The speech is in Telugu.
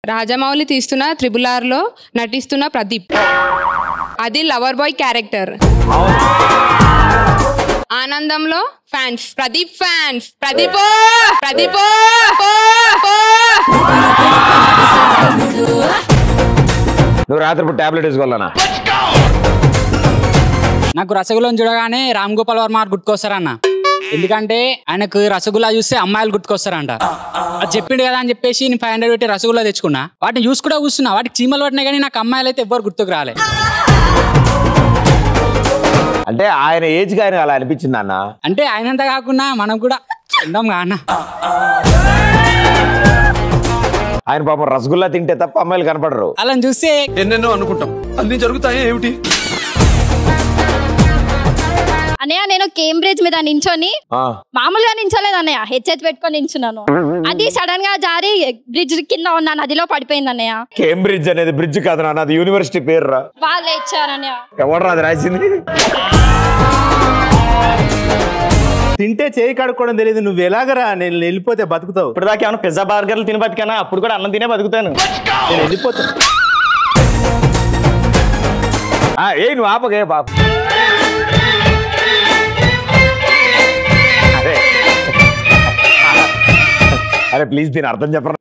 రాజమౌళి తీస్తున్న త్రిబుల్ లో నటిస్తున్న ప్రదీప్. అది లవర్ బాయ్ క్యారెక్టర్. ఆనందంలో ఫ్యాన్స్, ప్రదీప్ ఫ్యాన్స్. ప్రదీప్ ప్రదీప్. నువ్వు రాత్రిపూట టాబ్లెట్ వేసుకోవాలన్నా? నాకు రసగుల్లాను చూడగానే రామ్ గోపాల్ వర్మ గుర్తుకొస్తారన్న. ఎందుకంటే ఆయనకు రసగుల్లా చూస్తే అమ్మాయిలు గుర్తుకొస్తారంట. అది చెప్పిండు కదా అని చెప్పేసి నేను 500 పెట్టి రసగుల్లా తెచ్చుకున్నా. వాటిని చూసి కూడా కూర్చున్నా. వాటికి చీమలు పట్టినాయి కానీ నాకు అమ్మాయిలు అయితే ఎవ్వరు గుర్తుకు రాలే. అంటే ఆయన ఏజ్కి ఆయన అలా అనిపించింది అన్న. అంటే ఆయనంతా కాకుండా మనం కూడా ఉందాం అన్న. ఆయన పాపం రసగుల్లా తింటే తప్ప అమ్మాయిలు కనపడరు. అలా చూస్తే ఎన్నెన్నో అనుకుంటాం, అన్ని జరుగుతాయి ఏమిటి? అన్నయ్య నేను కేంబ్రిడ్జ్ మీద నించొని మామూలుగా నించోలేదు అన్నయ్య, హెడ్సెట్ పెట్టుకొని నించున్నాను. అది సడన్ గా జారి బ్రిడ్జ్ కింద ఉన్న నదిలో పడిపోయింది అన్నయ్య. కేంబ్రిడ్జ్ అనేది బ్రిడ్జ్ కాదు నాన్న, అది యూనివర్సిటీ పేరు రా. వాళ్ళే ఇచ్చారు అన్నయ్య. ఎవరు అది రాసింది? తింటే చేయి కడుక్కోవడం తెలియదు, నువ్వు ఎలాగరా నేను వెళ్ళిపోతే బతుకుతావు? ఇప్పుడు దాకా ఏమైనా పిజ్జా బర్గర్లు తిని బతికానా? అప్పుడు కూడా అన్నం తినే బతుకుతాను. నేను వెళ్ళిపోతాను. ఏ నువ్వు ఆపగే పాప. అరే ప్లీజ్ దీని అర్థం చెప్పరా?